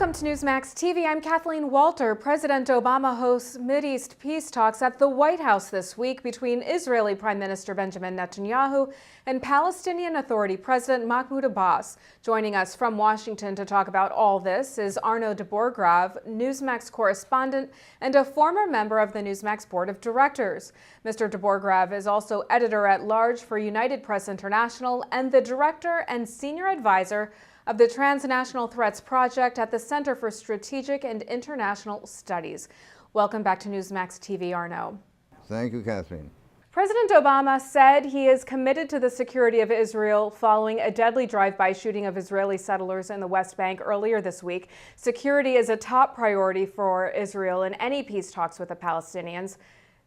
Welcome to Newsmax TV. I'm Kathleen Walter. President Obama hosts Mideast peace talks at the White House this week between Israeli Prime Minister Benjamin Netanyahu and Palestinian Authority President Mahmoud Abbas. Joining us from Washington to talk about all this is Arnaud de Borchgrave, Newsmax correspondent and a former member of the Newsmax board of directors. Mr. de Borchgrave is also editor-at-large for United Press International and the director and senior advisor of the Transnational Threats Project at the Center for Strategic and International Studies. Welcome back to Newsmax TV, Arnaud. Thank you, Kathleen. President Obama said he is committed to the security of Israel following a deadly drive-by shooting of Israeli settlers in the West Bank earlier this week. Security is a top priority for Israel in any peace talks with the Palestinians.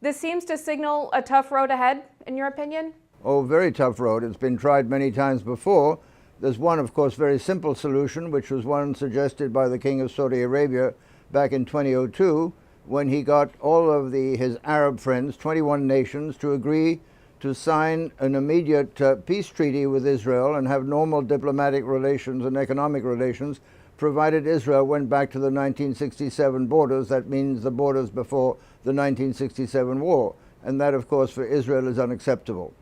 This seems to signal a tough road ahead, in your opinion? Oh, very tough road. It's been tried many times before. There's one, of course, very simple solution, which was one suggested by the King of Saudi Arabia back in 2002, when he got all of his Arab friends, 21 nations, to agree to sign an immediate peace treaty with Israel and have normal diplomatic relations and economic relations, provided Israel went back to the 1967 borders. That means the borders before the 1967 war. And that, of course, for Israel is unacceptable.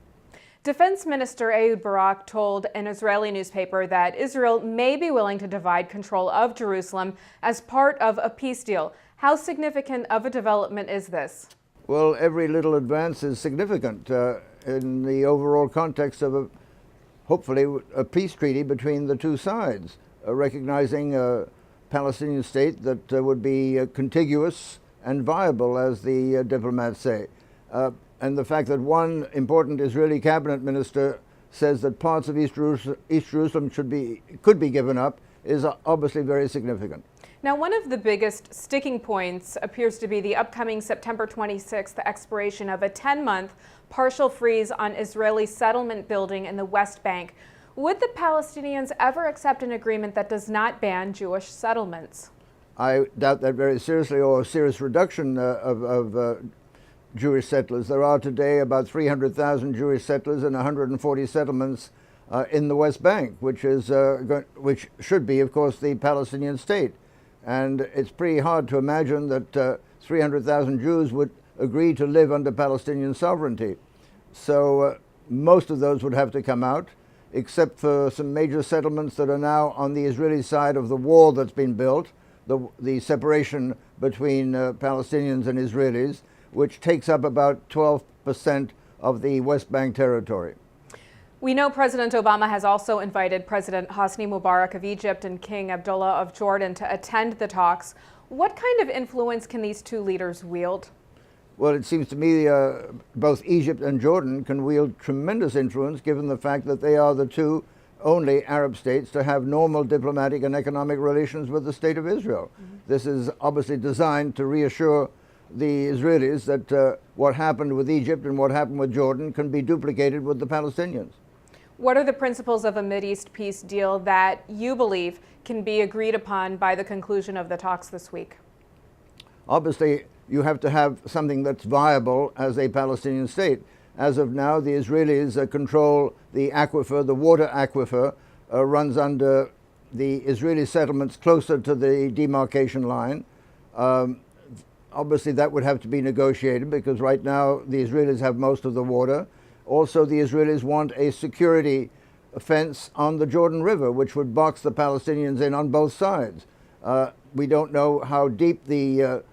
Defense Minister Ehud Barak told an Israeli newspaper that Israel may be willing to divide control of Jerusalem as part of a peace deal. How significant of a development is this? Well, every little advance is significant in the overall context of hopefully a peace treaty between the two sides, recognizing a Palestinian state that would be contiguous and viable, as the diplomats say. And the fact that one important Israeli cabinet minister says that parts of East Jerusalem could be given up is obviously very significant. Now, one of the biggest sticking points appears to be the upcoming September 26th expiration of a 10-month partial freeze on Israeli settlement building in the West Bank. Would the Palestinians ever accept an agreement that does not ban Jewish settlements? I doubt that very seriously, or a serious reduction of Jewish settlers. There are today about 300,000 Jewish settlers and 140 settlements in the West Bank, which should be, of course, the Palestinian state. And it's pretty hard to imagine that 300,000 Jews would agree to live under Palestinian sovereignty. So most of those would have to come out, except for some major settlements that are now on the Israeli side of the wall that's been built, the separation between Palestinians and Israelis, which takes up about 12% of the West Bank territory. We know President Obama has also invited President Hosni Mubarak of Egypt and King Abdullah of Jordan to attend the talks. What kind of influence can these two leaders wield? Well, it seems to me both Egypt and Jordan can wield tremendous influence, given the fact that they are the two only Arab states to have normal diplomatic and economic relations with the State of Israel. Mm-hmm. This is obviously designed to reassure the Israelis that what happened with Egypt and what happened with Jordan can be duplicated with the Palestinians. What are the principles of a Mideast peace deal that you believe can be agreed upon by the conclusion of the talks this week? Obviously, you have to have something that's viable as a Palestinian state. As of now, the Israelis control the aquifer. The water aquifer runs under the Israeli settlements closer to the demarcation line. Obviously, that would have to be negotiated because right now the Israelis have most of the water. Also, the Israelis want a security fence on the Jordan River, which would box the Palestinians in on both sides. We don't know how deep the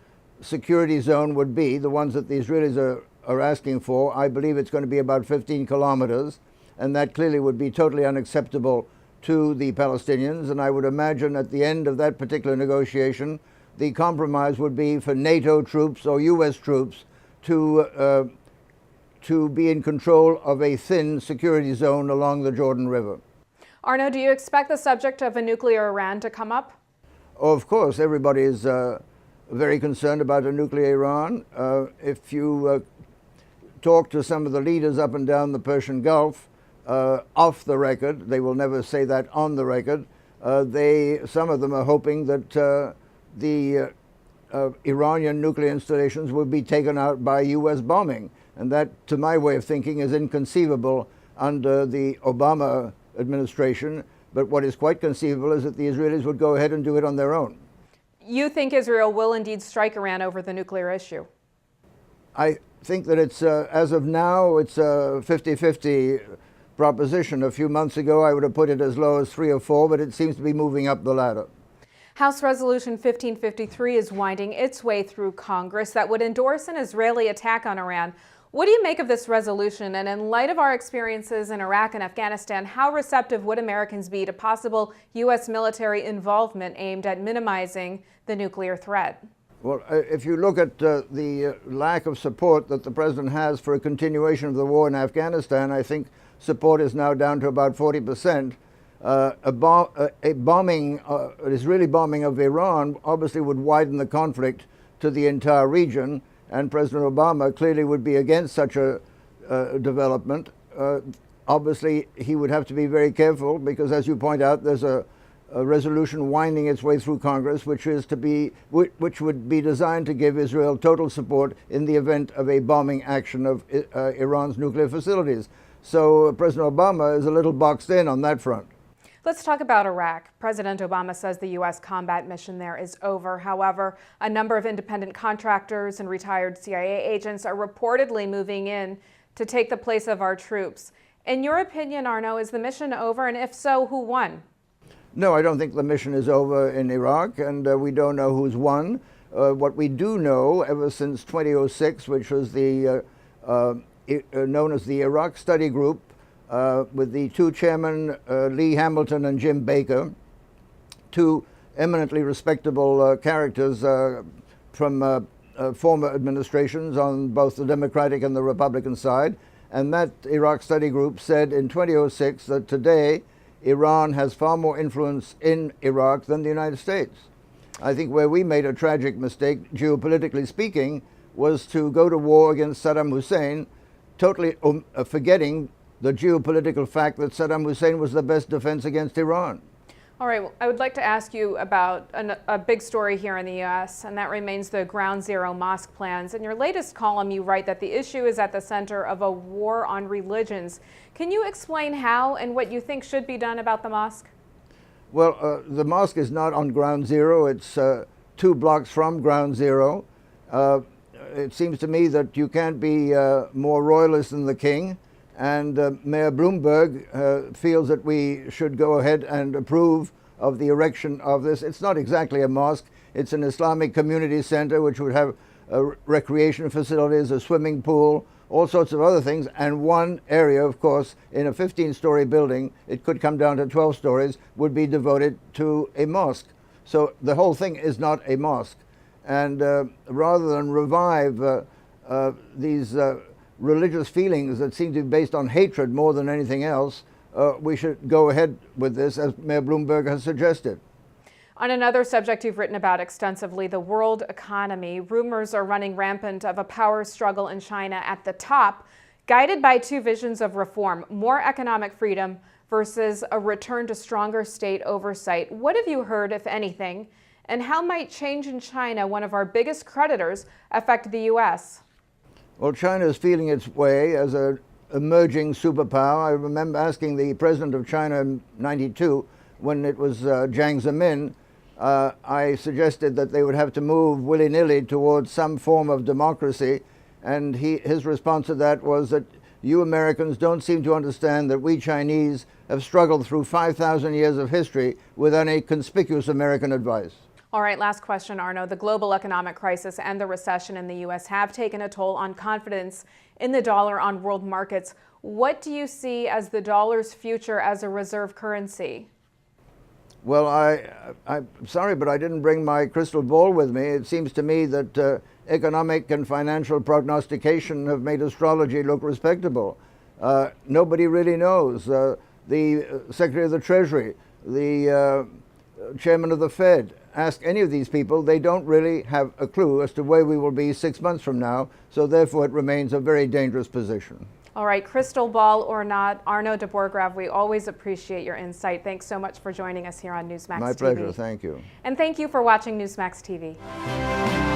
security zone would be, the ones that the Israelis are asking for. I believe it's going to be about 15 kilometers, and that clearly would be totally unacceptable to the Palestinians. And I would imagine at the end of that particular negotiation, the compromise would be for NATO troops or U.S. troops to be in control of a thin security zone along the Jordan River. Arnaud, do you expect the subject of a nuclear Iran to come up? Oh, of course. Everybody is very concerned about a nuclear Iran. If you talk to some of the leaders up and down the Persian Gulf, off the record, they will never say that on the record, some of them are hoping that the Iranian nuclear installations would be taken out by U.S. bombing. And that, to my way of thinking, is inconceivable under the Obama administration. But what is quite conceivable is that the Israelis would go ahead and do it on their own. you think Israel will indeed strike Iran over the nuclear issue? I think that it's, as of now, it's a 50-50 proposition. A few months ago, I would have put it as low as 3 or 4, but it seems to be moving up the ladder. House Resolution 1553 is winding its way through Congress that would endorse an Israeli attack on Iran. What do you make of this resolution? And in light of our experiences in Iraq and Afghanistan, how receptive would Americans be to possible U.S. military involvement aimed at minimizing the nuclear threat? Well, if you look at the lack of support that the president has for a continuation of the war in Afghanistan, I think support is now down to about 40%. A bombing, Israeli bombing of Iran obviously would widen the conflict to the entire region, and President Obama clearly would be against such a development. Obviously, he would have to be very careful because, as you point out, there's a resolution winding its way through Congress, which would be designed to give Israel total support in the event of a bombing action of Iran's nuclear facilities. So President Obama is a little boxed in on that front. Let's talk about Iraq. President Obama says the U.S. combat mission there is over. However, a number of independent contractors and retired CIA agents are reportedly moving in to take the place of our troops. In your opinion, Arnaud, is the mission over? And if so, who won? No, I don't think the mission is over in Iraq, and we don't know who's won. What we do know, ever since 2006, which was the known as the Iraq Study Group, with the two chairmen, Lee Hamilton and Jim Baker, two eminently respectable characters from former administrations on both the Democratic and the Republican side. And that Iraq Study Group said in 2006 that today Iran has far more influence in Iraq than the United States. I think where we made a tragic mistake, geopolitically speaking, was to go to war against Saddam Hussein, totally forgetting the geopolitical fact that Saddam Hussein was the best defense against Iran. All right, well, I would like to ask you about a big story here in the U.S., and that remains the Ground Zero mosque plans. In your latest column, you write that the issue is at the center of a war on religions. Can you explain how and what you think should be done about the mosque? Well, the mosque is not on Ground Zero. It's 2 blocks from Ground Zero. It seems to me that you can't be more royalist than the king. And Mayor Bloomberg feels that we should go ahead and approve of the erection of this. It's not exactly a mosque. It's an Islamic community center which would have recreation facilities, a swimming pool, all sorts of other things. And one area, of course, in a 15-story building, it could come down to 12 stories, would be devoted to a mosque. So the whole thing is not a mosque. And rather than revive these religious feelings that seem to be based on hatred more than anything else, we should go ahead with this, as Mayor Bloomberg has suggested. On another subject you've written about extensively, the world economy, rumors are running rampant of a power struggle in China at the top, guided by 2 visions of reform: more economic freedom versus a return to stronger state oversight. What have you heard, if anything, and how might change in China, one of our biggest creditors, affect the U.S.? Well, China is feeling its way as an emerging superpower. I remember asking the president of China in '92, when it was Jiang Zemin, I suggested that they would have to move willy-nilly towards some form of democracy, and his response to that was that you Americans don't seem to understand that we Chinese have struggled through 5,000 years of history without any conspicuous American advice. All right, last question, Arnaud. The global economic crisis and the recession in the U.S. have taken a toll on confidence in the dollar on world markets. What do you see as the dollar's future as a reserve currency? Well, I'm sorry, but I didn't bring my crystal ball with me. It seems to me that economic and financial prognostication have made astrology look respectable. Nobody really knows. The Secretary of the Treasury, the Chairman of the Fed, ask any of these people, they don't really have a clue as to where we will be 6 months from now, so therefore it remains a very dangerous position. All right, crystal ball or not, Arnaud de Borchgrave, we always appreciate your insight. Thanks so much for joining us here on Newsmax TV. My pleasure, thank you. And thank you for watching Newsmax TV.